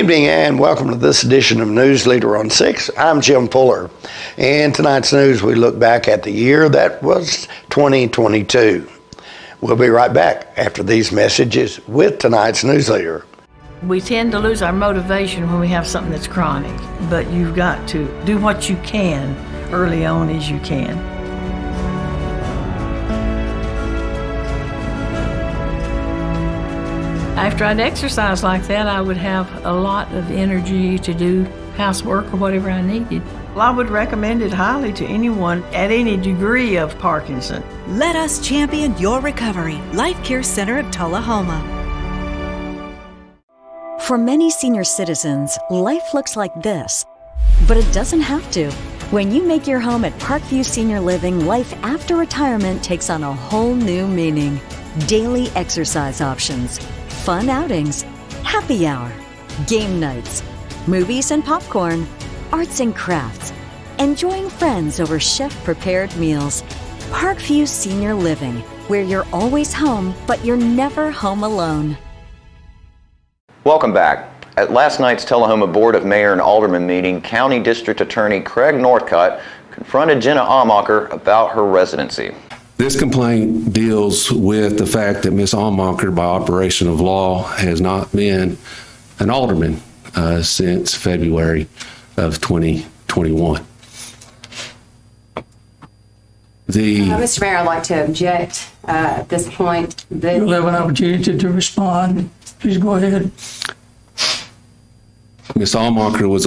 evening and welcome to this edition of News Leader on 6. I'm Jim Fuller. In tonight's news, we look back at the year that was 2022. We'll be right back after these messages with tonight's News Leader. We tend to lose our motivation when we have something that's chronic, but you've got to do what you can early on as you can. After I'd exercise like that, I would have a lot of energy to do housework or whatever I needed. I would recommend it highly to anyone at any degree of Parkinson. Let us champion your recovery. Life Care Center of Tullahoma. For many senior citizens, life looks like this, but it doesn't have to. When you make your home at Parkview Senior Living, life after retirement takes on a whole new meaning. Daily exercise options, fun outings, happy hour, game nights, movies and popcorn, arts and crafts, enjoying friends over chef-prepared meals. Parkview Senior Living, where you're always home, but you're never home alone. Welcome back. At last night's Tullahoma Board of Mayor and Alderman meeting, County District Attorney Craig Northcutt confronted Jenna Almacher about her residency. This complaint deals with the fact that Ms. Almacher, by operation of law, has not been an alderman since February of 2021. Mr. Mayor, I'd like to object at this point. You'll have an opportunity to respond. Please go ahead. Ms. Almacher was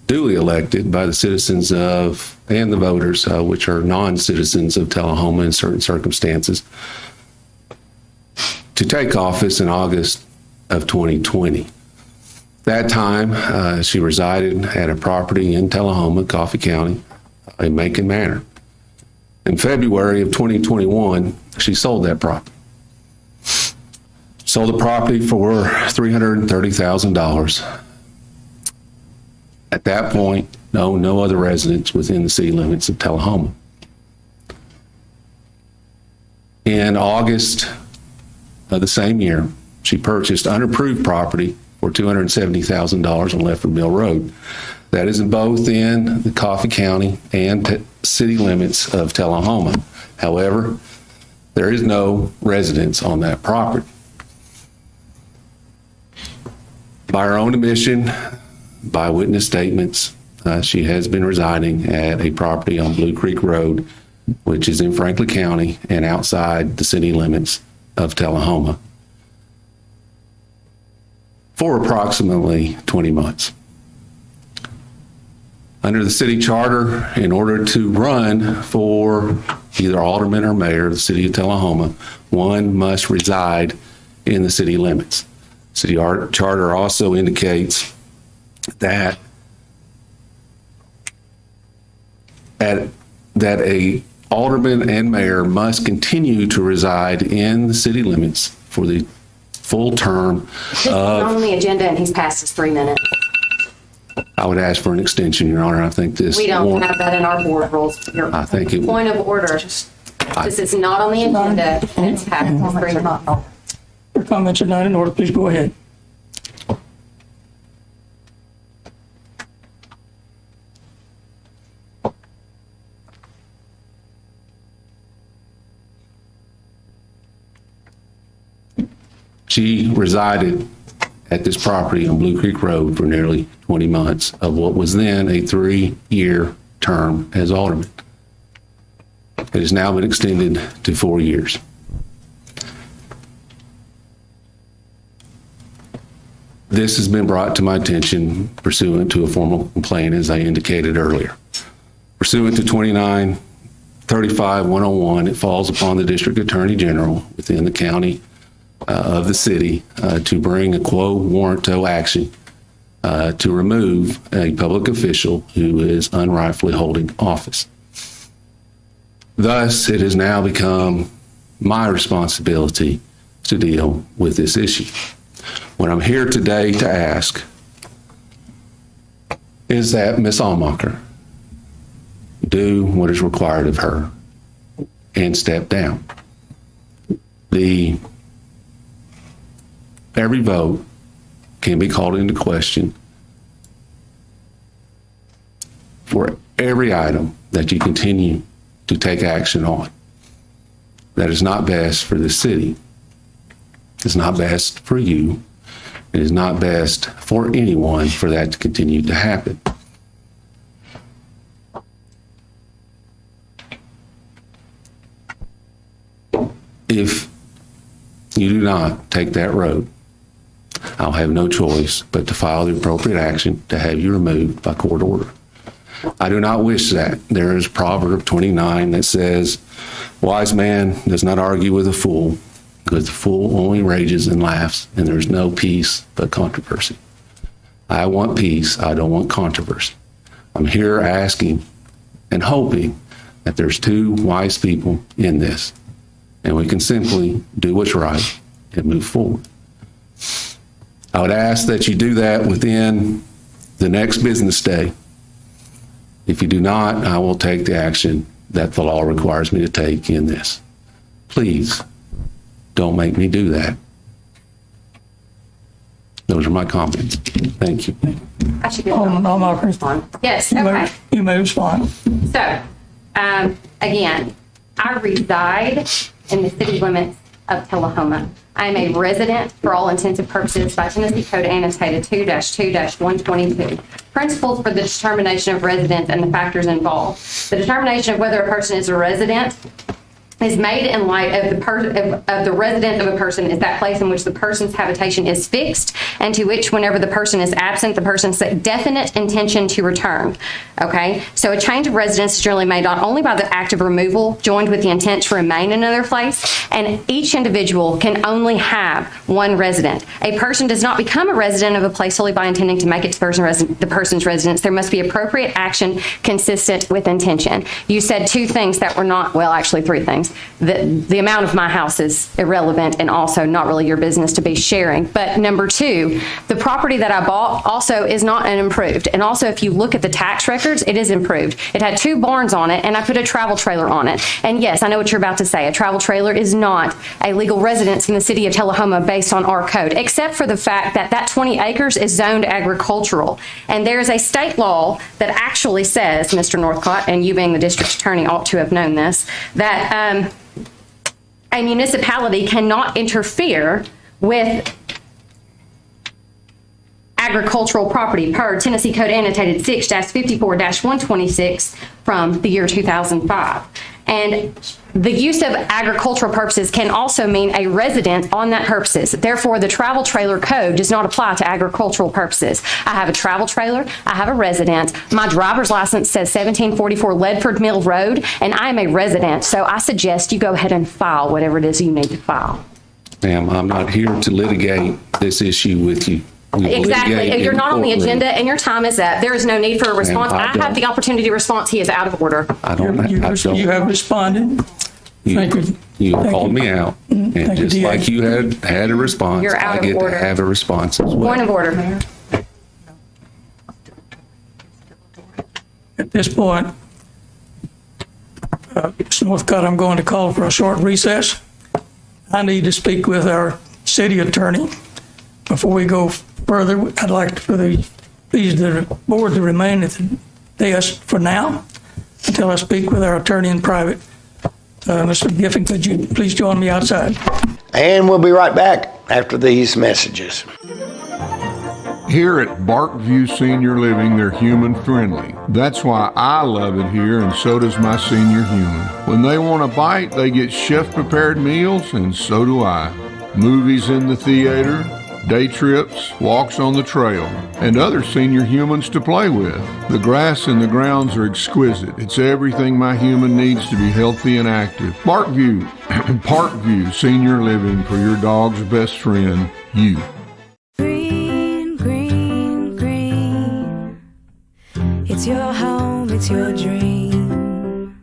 duly elected by the citizens of, and the voters, which are non-citizens of Tullahoma in certain circumstances, to take office in August of 2020. That time, she resided at a property in Tullahoma, Coffee County, in Macon Manor. In February of 2021, she sold that property. Sold the property for $330,000. At that point, no other residents within the city limits of Tullahoma. In August of the same year, she purchased unapproved property for $270,000 on Lefford Mill Road. That is both in the Coffee County and city limits of Tullahoma. However, there is no residence on that property. By her own admission, by witness statements, she has been residing at a property on Blue Creek Road, which is in Franklin County and outside the city limits of Tullahoma, for approximately 20 months. Under the city charter, in order to run for either alderman or mayor of the city of Tullahoma, one must reside in the city limits. City charter also indicates that a alderman and mayor must continue to reside in the city limits for the full term on the agenda, and he's passed his 3 minutes. I would ask for an extension, Your Honor. I think this. We don't have that in our board rules. I think it. Point of order. This is not on the agenda, and it's passed his 3 minutes. Your comments are not in order. Please go ahead. She resided at this property on Blue Creek Road for nearly 20 months of what was then a 3-year term as alderman. It has now been extended to 4 years. This has been brought to my attention pursuant to a formal complaint, as I indicated earlier. Pursuant to 2935-101, it falls upon the District Attorney General within the county of the city to bring a quo warranto action to remove a public official who is unrightfully holding office. Thus, it has now become my responsibility to deal with this issue. What I'm here today to ask is that Ms. Almacher do what is required of her and step down. Every vote can be called into question for every item that you continue to take action on. That is not best for the city. It's not best for you. It is not best for anyone for that to continue to happen. If you do not take that road, I'll have no choice but to file the appropriate action to have you removed by court order. I do not wish that. There is Proverb 29 that says, wise man does not argue with a fool, because the fool only rages and laughs, and there's no peace but controversy. I want peace. I don't want controversy. I'm here asking and hoping that there's two wise people in this, and we can simply do what's right and move forward. I would ask that you do that within the next business day. If you do not, I will take the action that the law requires me to take in this. Please don't make me do that. Those are my comments. Thank you. I should be Hold on, I'm not respond. Yes, You may- okay. You may respond. So, again, I reside in the city limits of Tullahoma. I am a resident for all intents and purposes by Tennessee Code Annotated 2-2-122. Principles for the determination of residence and the factors involved. The determination of whether a person is a resident is made in light of the resident of a person is that place in which the person's habitation is fixed and to which, whenever the person is absent, the person's definite intention to return. Okay? So a change of residence is generally made not only by the act of removal joined with the intent to remain in another place, and each individual can only have one resident. A person does not become a resident of a place solely by intending to make it the person's residence. There must be appropriate action consistent with intention. You said two things that were not, well, actually three things. The amount of my house is irrelevant and also not really your business to be sharing. But number two, the property that I bought also is not unimproved. And also, if you look at the tax records, it is improved. It had 2 barns on it, and I put a travel trailer on it. And yes, I know what you're about to say. A travel trailer is not a legal residence in the city of Tullahoma based on our code, except for the fact that that 20 acres is zoned agricultural. And there's a state law that actually says, Mr. Northcott, and you being the district attorney ought to have known this, that a municipality cannot interfere with agricultural property per Tennessee Code Annotated 6-54-126 from the year 2005. And the use of agricultural purposes can also mean a resident on that purposes. Therefore, the travel trailer code does not apply to agricultural purposes. I have a travel trailer, I have a resident. My driver's license says 1744 Ledford Mill Road, and I'm a resident. So I suggest you go ahead and file whatever it is you need to file. Ma'am, I'm not here to litigate this issue with you. Exactly. You're not on the agenda and your time is up. There is no need for a response. I have the opportunity to respond. He is out of order. You have responded. Thank you. You called me out, and Thank you, just DA. like you had a response, You're out I of get order. to have a response as well. Point of order, Mayor. At this point, Mr. Northcott, I'm going to call for a short recess. I need to speak with our city attorney. Before we go further, I'd like for the board to remain at the desk for now until I speak with our attorney in private. Mr. Giffen, could you please join me outside? And we'll be right back after these messages. Here at Barkview Senior Living, they're human friendly. That's why I love it here, and so does my senior human. When they want a bite, they get chef prepared meals, and so do I. Movies in the theater, day trips, walks on the trail, and other senior humans to play with. The grass and the grounds are exquisite. It's everything my human needs to be healthy and active. Parkview Senior Living, for your dog's best friend, you. Green, green, green. It's your home, it's your dream.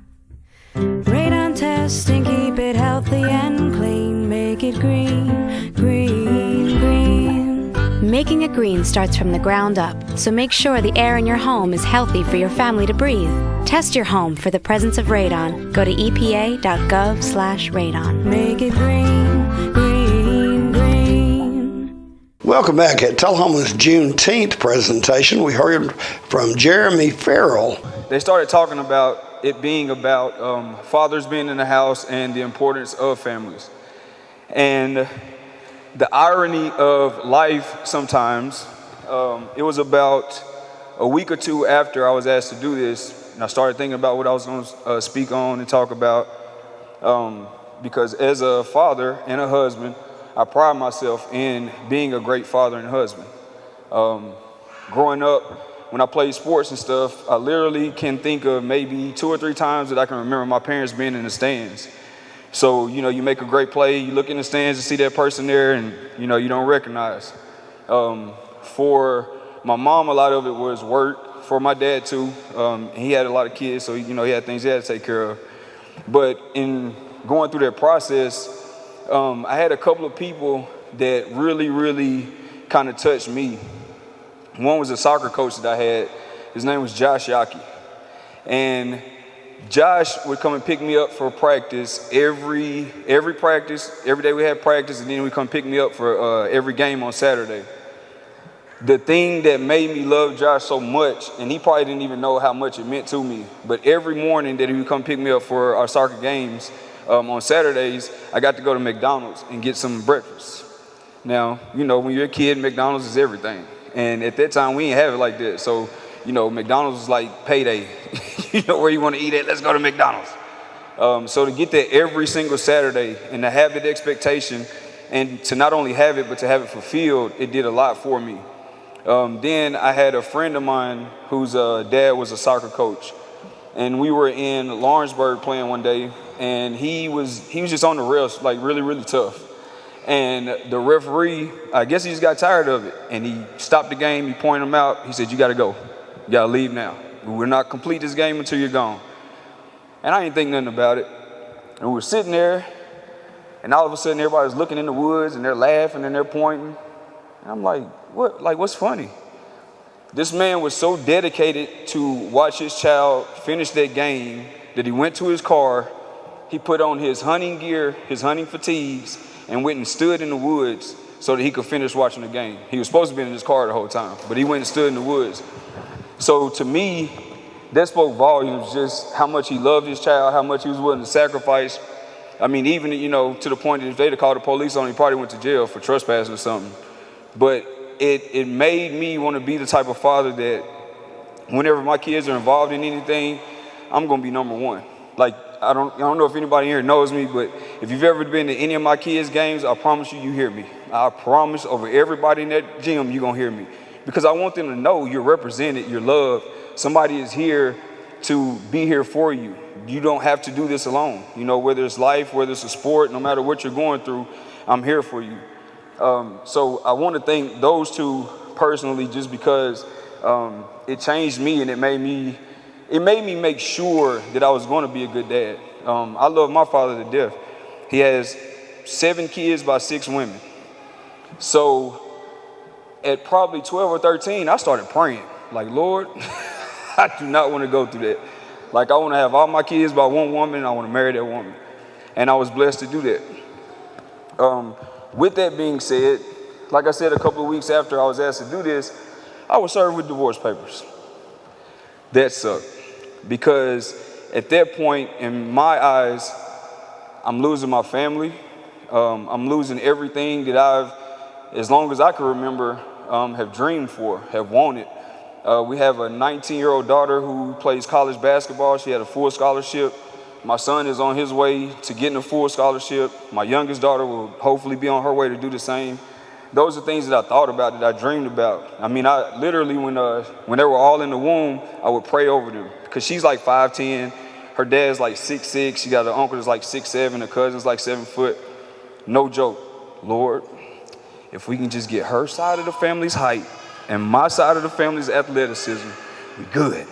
Radon testing, keep it healthy and clean. Make it green, green, green. Making it green starts from the ground up, so make sure the air in your home is healthy for your family to breathe. Test your home for the presence of radon. Go to epa.gov/radon. Make it green, green, green. Welcome back. At Tullahoma's Juneteenth presentation, we heard from Jeremy Farrell. They started talking about it being about fathers being in the house and the importance of families. And the irony of life sometimes, it was about a week or two after I was asked to do this, and I started thinking about what I was going to speak on and talk about, because as a father and a husband, I pride myself in being a great father and husband. Growing up, when I played sports and stuff, I literally can think of maybe 2 or 3 times that I can remember my parents being in the stands. So, you make a great play, you look in the stands and see that person there, and, you don't recognize. For my mom, a lot of it was work. For my dad, too, he had a lot of kids, so, he had things he had to take care of. But in going through that process, I had a couple of people that really, really kind of touched me. One was a soccer coach that I had. His name was Josh Yockey. And Josh would come and pick me up for practice every practice. Every day we had practice, and then he'd come pick me up for every game on Saturday. The thing that made me love Josh so much, and he probably didn't even know how much it meant to me, but every morning that he would come pick me up for our soccer games, on Saturdays, I got to go to McDonald's and get some breakfast. Now, when you're a kid, McDonald's is everything. And at that time, we didn't have it like that. So, McDonald's was like payday. Where you want to eat at, let's go to McDonald's. So to get there every single Saturday and to have that expectation and to not only have it, but to have it fulfilled, it did a lot for me. Then I had a friend of mine whose dad was a soccer coach. And we were in Lawrenceburg playing one day, and he was just on the rails, like really, really tough. And the referee, I guess he just got tired of it, and he stopped the game, he pointed him out, he said, "You gotta go, you gotta leave now. We're not complete this game until you're gone." And I didn't think nothing about it. And we were sitting there, and all of a sudden everybody was looking in the woods, and they're laughing and they're pointing. And I'm like, what? Like, what's funny? This man was so dedicated to watch his child finish that game that he went to his car, he put on his hunting gear, his hunting fatigues, and went and stood in the woods so that he could finish watching the game. He was supposed to be in his car the whole time, but he went and stood in the woods. So to me, that spoke volumes, just how much he loved his child, how much he was willing to sacrifice. I mean, even, to the point that if they'd have called the police on him, he probably went to jail for trespassing or something. But it made me want to be the type of father that whenever my kids are involved in anything, I'm going to be number one. Like, I don't know if anybody here knows me, but if you've ever been to any of my kids' games, I promise you hear me. I promise over everybody in that gym, you're going to hear me. Because I want them to know you're represented, you're loved. Somebody is here to be here for you. You don't have to do this alone. Whether it's life, whether it's a sport, no matter what you're going through, I'm here for you. So I want to thank those two personally, just because it changed me, and it made me make sure that I was going to be a good dad. I love my father to death. He has 7 kids by 6 women. So at probably 12 or 13, I started praying, like, Lord, I do not want to go through that. Like, I want to have all my kids by one woman, and I want to marry that woman. And I was blessed to do that. With that being said, like I said, a couple of weeks after I was asked to do this, I was served with divorce papers. That sucked, because at that point, in my eyes, I'm losing my family. I'm losing everything that I've, as long as I can remember, have dreamed for, have wanted. We have a 19-year-old daughter who plays college basketball. She had a full scholarship. My son is on his way to getting a full scholarship. My youngest daughter will hopefully be on her way to do the same. Those are things that I thought about, that I dreamed about. I mean, I literally, when they were all in the womb, I would pray over them, because she's like 5'10". Her dad's like 6'6". She got an uncle that's like 6'7". Her cousin's like 7 foot. No joke. Lord, if we can just get her side of the family's height and my side of the family's athleticism, we good.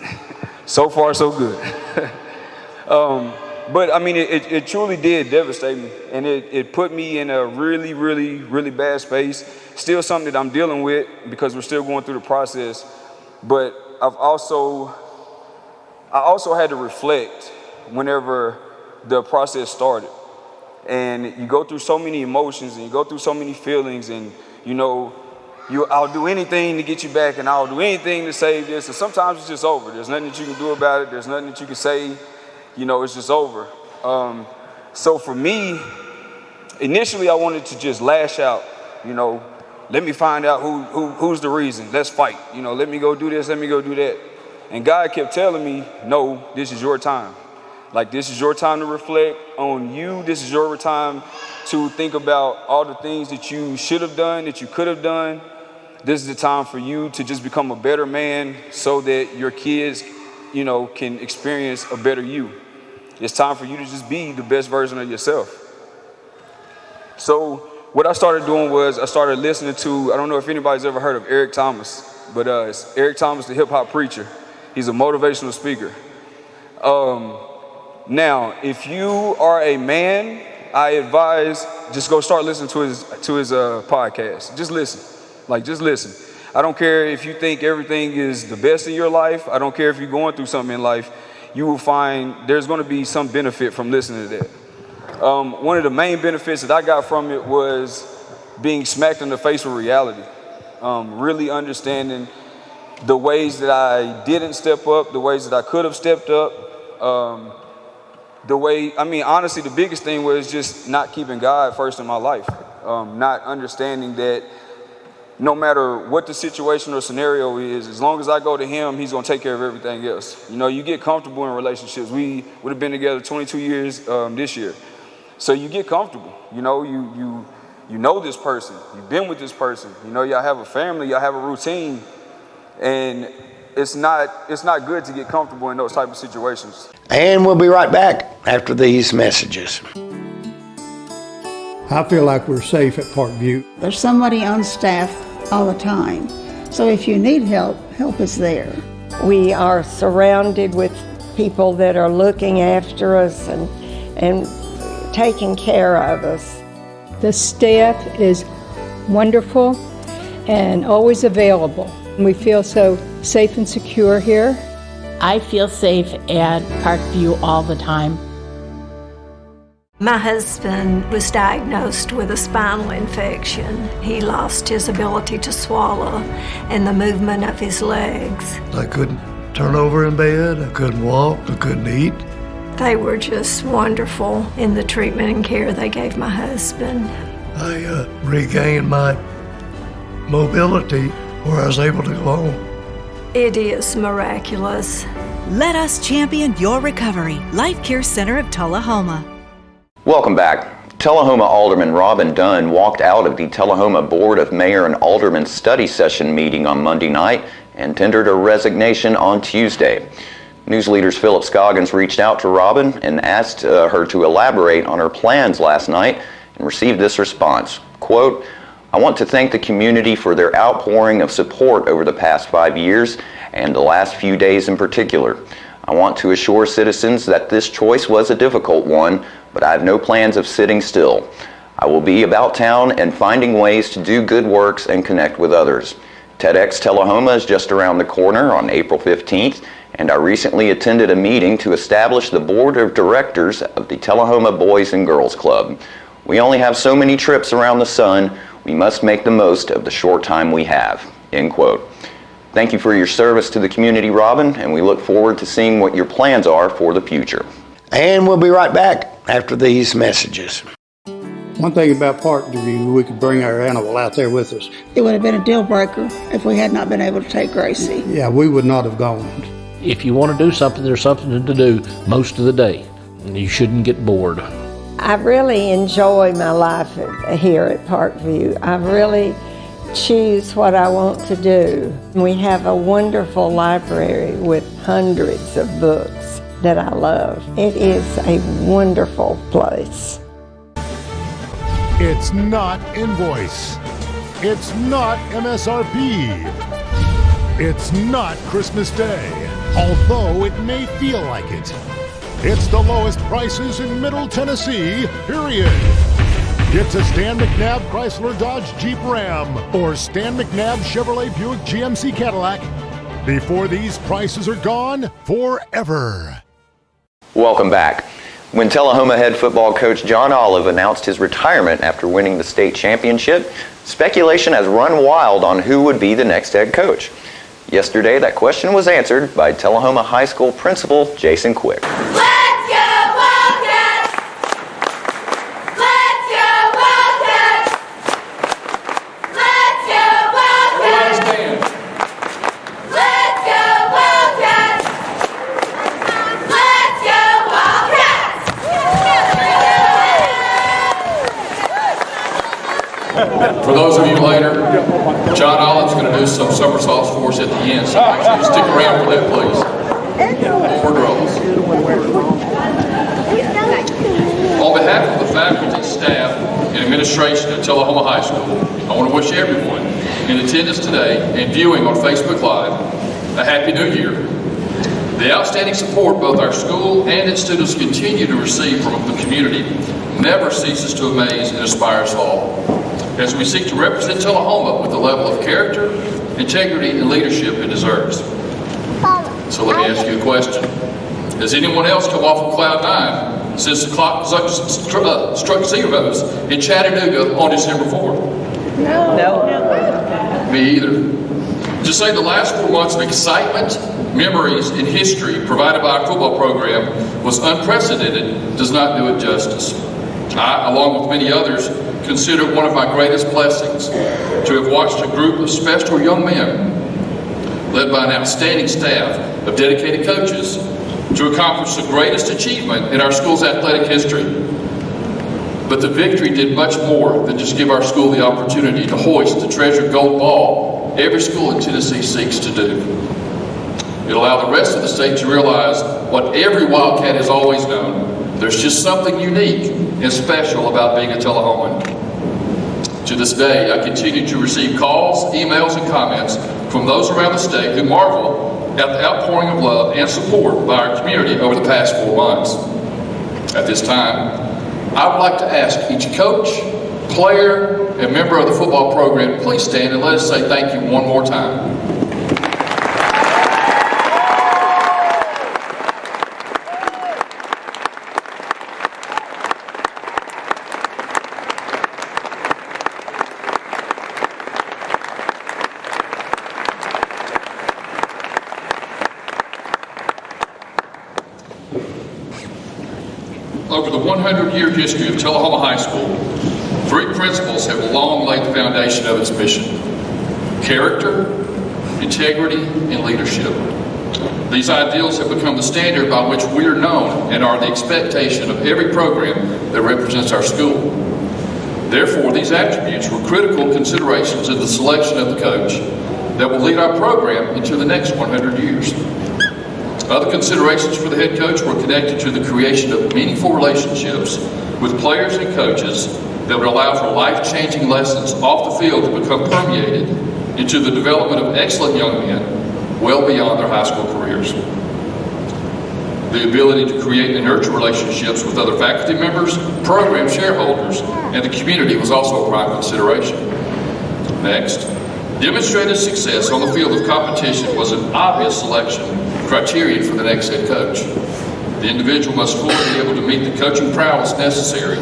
So far, so good. But I mean, it truly did devastate me, and it put me in a really, really, really bad space. Still something that I'm dealing with, because we're still going through the process. But I also had to reflect whenever the process started. And you go through so many emotions, and you go through so many feelings, and I'll do anything to get you back, and I'll do anything to save this. And sometimes it's just over. There's nothing that you can do about it. There's nothing that you can say. It's just over. So for me, initially I wanted to just lash out. Let me find out who's the reason. Let's fight. Let me go do this. Let me go do that. And God kept telling me, no, this is your time. Like, this is your time to reflect on you. This is your time to think about all the things that you should have done, that you could have done. This is the time for you to just become a better man so that your kids, can experience a better you. It's time for you to just be the best version of yourself. So what I started doing was I started listening to, I don't know if anybody's ever heard of Eric Thomas, but it's Eric Thomas, the hip hop preacher. He's a motivational speaker. Now, if you are a man, I advise just go start listening to his podcast. Just listen. Just listen. I don't care if you think everything is the best in your life. I don't care if you're going through something in life. You will find there's going to be some benefit from listening to that. One of the main benefits that I got from it was being smacked in the face with reality. Really understanding the ways that I didn't step up, the ways that I could have stepped up. Honestly, the biggest thing was just not keeping God first in my life. Not understanding that no matter what the situation or scenario is, as long as I go to Him, He's going to take care of everything else. You get comfortable in relationships. We would have been together 22 years this year. So you get comfortable. You know this person. You've been with this person. Y'all have a family. Y'all have a routine. And it's not good to get comfortable in those type of situations. And we'll be right back after these messages. I feel like we're safe at Parkview. There's somebody on staff all the time. So if you need help, help is there. We are surrounded with people that are looking after us and taking care of us. The staff is wonderful and always available. We feel so safe and secure here. I feel safe at Parkview all the time. My husband was diagnosed with a spinal infection. He lost his ability to swallow and the movement of his legs. I couldn't turn over in bed, I couldn't walk, I couldn't eat. They were just wonderful in the treatment and care they gave my husband. I regained my mobility where I was able to go home. It is miraculous. Let us champion your recovery. Life Care Center of Tullahoma. Welcome back. Tullahoma Alderman Robin Dunn walked out of the Tullahoma Board of Mayor and Alderman study session meeting on Monday night and tendered a resignation on Tuesday. News leaders Philip Scoggins reached out to Robin and asked her to elaborate on her plans last night and received this response. Quote, "I want to thank the community for their outpouring of support over the past 5 years and the last few days in particular. I want to assure citizens that this choice was a difficult one, but I have no plans of sitting still. I will be about town and finding ways to do good works and connect with others. TEDx Tullahoma is just around the corner on April 15th, and I recently attended a meeting to establish the board of directors of the Tullahoma Boys and Girls Club. We only have so many trips around the sun. We must make the most of the short time we have." End quote. Thank you for your service to the community, Robin, and we look forward to seeing what your plans are for the future. And we'll be right back after these messages. One thing about Parkview, we could bring our animal out there with us. It would have been a deal breaker if we had not been able to take Gracie. Yeah, we would not have gone. If you want to do something, there's something to do most of the day. You shouldn't get bored. I really enjoy my life here at Parkview. I really choose what I want to do. We have a wonderful library with hundreds of books that I love. It is a wonderful place. It's not Invoice. It's not MSRP. It's not Christmas Day, although it may feel like it. It's the lowest prices in Middle Tennessee, period. Get to Stan McNabb Chrysler Dodge Jeep Ram or Stan McNabb Chevrolet Buick GMC Cadillac before these prices are gone forever. Welcome back. When Tullahoma head football coach John Olive announced his retirement after winning the state championship, speculation has run wild on who would be the next head coach. Yesterday, that question was answered by Tullahoma High School principal Jason Quick. For those of you later, John Olive's going to do some somersaults for us at the end, so make sure you stick around for that, please. More draws. On behalf of the faculty, staff, and administration at Tullahoma High School, I want to wish everyone in attendance today and viewing on Facebook Live a Happy New Year. The outstanding support both our school and its students continue to receive from the community never ceases to amaze and inspire us all, as we seek to represent Tullahoma with the level of character, integrity, and leadership it deserves. So let me ask you a question. Has anyone else come off of Cloud 9 since the clock struck zeros in Chattanooga on December 4th? No. Me either. To say the last 4 months of excitement, memories, and history provided by our football program was unprecedented does not do it justice. I, along with many others, consider it one of my greatest blessings to have watched a group of special young men, led by an outstanding staff of dedicated coaches, to accomplish the greatest achievement in our school's athletic history. But the victory did much more than just give our school the opportunity to hoist the treasured gold ball every school in Tennessee seeks to do. It allowed the rest of the state to realize what every Wildcat has always known. There's just something unique and special about being a Tullahoman. To this day, I continue to receive calls, emails, and comments from those around the state who marvel at the outpouring of love and support by our community over the past 4 months. At this time, I would like to ask each coach, player, and member of the football program, please stand and let us say thank you one more time. Over the 100-year history of Tullahoma High School, 3 principles have long laid the foundation of its mission: character, integrity, and leadership. These ideals have become the standard by which we are known and are the expectation of every program that represents our school. Therefore, these attributes were critical considerations in the selection of the coach that will lead our program into the next 100 years. Other considerations for the head coach were connected to the creation of meaningful relationships with players and coaches that would allow for life-changing lessons off the field to become permeated into the development of excellent young men well beyond their high school careers. The ability to create and nurture relationships with other faculty members, program shareholders, and the community was also a prime consideration. Next, demonstrated success on the field of competition was an obvious selection criterion for the next head coach. The individual must fully be able to meet the coaching prowess necessary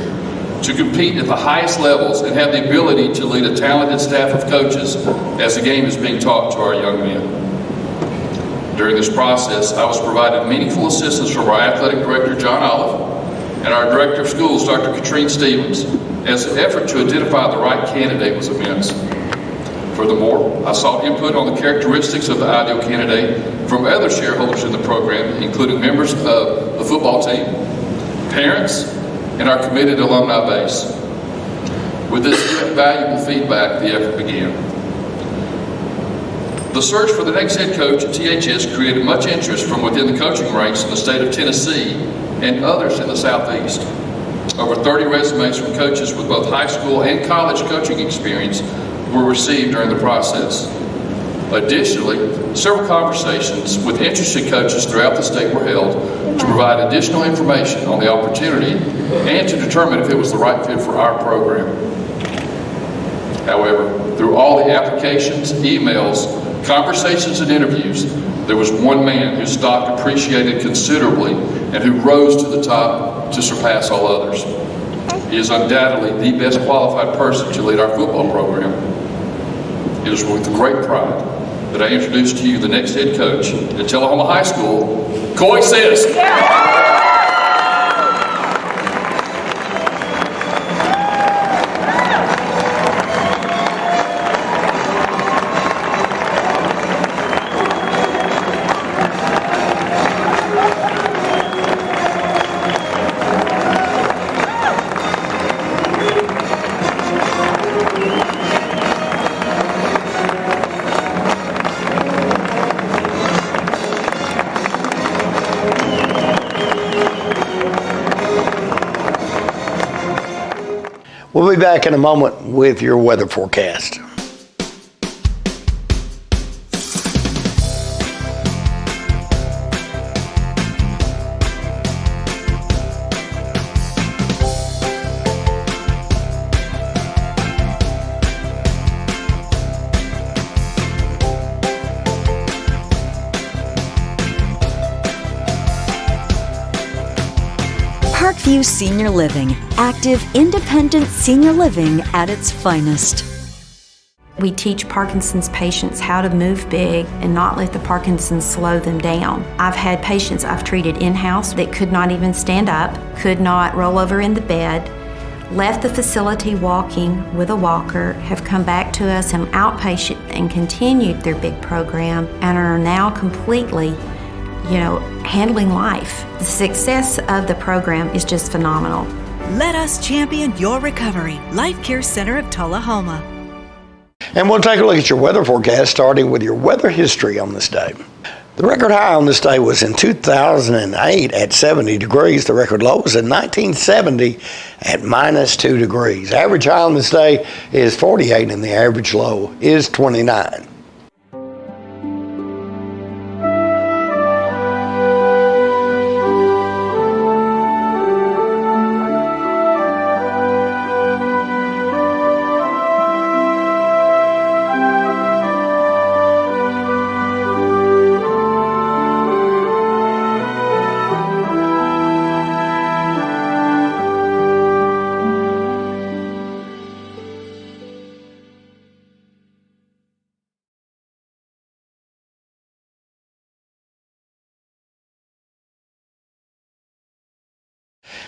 to compete at the highest levels and have the ability to lead a talented staff of coaches as the game is being taught to our young men. During this process, I was provided meaningful assistance from our athletic director, John Olive, and our director of schools, Dr. Katrine Stevens, as the effort to identify the right candidate was immense. Furthermore, I sought input on the characteristics of the ideal candidate from other shareholders in the program, including members of the football team, parents, and our committed alumni base. With this valuable feedback, the effort began. The search for the next head coach at THS created much interest from within the coaching ranks in the state of Tennessee and others in the Southeast. Over 30 resumes from coaches with both high school and college coaching experience were received during the process. Additionally, several conversations with interested coaches throughout the state were held to provide additional information on the opportunity and to determine if it was the right fit for our program. However, through all the applications, emails, conversations, and interviews, there was one man whose stock appreciated considerably and who rose to the top to surpass all others. He is undoubtedly the best qualified person to lead our football program. It is with great pride that I introduce to you the next head coach at Tullahoma High School, Coy Sisk. We'll be back in a moment with your weather forecast. Parkview Senior Living, active, independent senior living at its finest. We teach Parkinson's patients how to move big and not let the Parkinson's slow them down. I've had patients I've treated in-house that could not even stand up, could not roll over in the bed, left the facility walking with a walker, have come back to us in outpatient and continued their big program and are now completely handling life. The success of the program is just phenomenal. Let us champion your recovery. Life Care Center of Tullahoma. And we'll take a look at your weather forecast, starting with your weather history on this day. The record high on this day was in 2008 at 70 degrees. The record low was in 1970 at -2 degrees. Average high on this day is 48 and the average low is 29.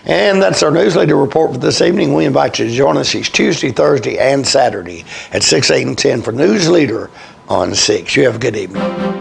And that's our newsletter report for this evening. We invite you to join us each Tuesday, Thursday, and Saturday at 6, 8, and 10 for News Leader on 6. You have a good evening.